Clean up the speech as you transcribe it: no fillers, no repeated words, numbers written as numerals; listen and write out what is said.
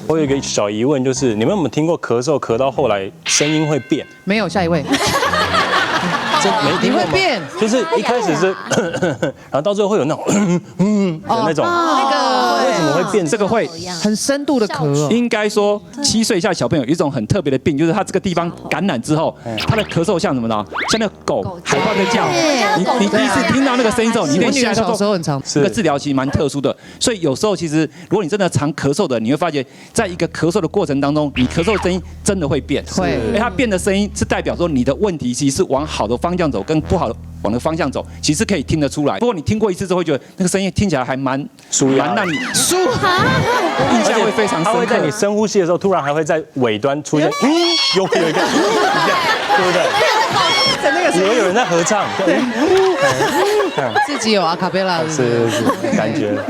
我有一个小疑问，就是你们有没有听过咳嗽咳到后来声音会变？没有，下一位。这没听过吗？你会变，就是一开始是，然后到最后会有那种的那种，为什么会变？这个会很深度的咳哦。应该说7岁以下小朋友有一种很特别的病，就是他这个地方感染之后，他的咳嗽像什么呢？像那个狗海豹在叫。你第一次听到那个声音之后，你得吓到。小时候很常，这个治疗其实蛮特殊的，所以有时候其实如果你真的常咳嗽的，你会发现在一个咳嗽的过程当中，你咳嗽声音真的会变。会，它变的声音是代表说你的问题其实是往好的方向走，跟不好的往的方向走，其实可以听得出来。不过你听过一次之后，会觉得那个声音听起来还蛮让你印象会非常深刻。它会在你深呼吸的时候，突然还会在尾端出现，有一个，对不对？以为有人在合唱，自己有阿卡贝拉，是感觉。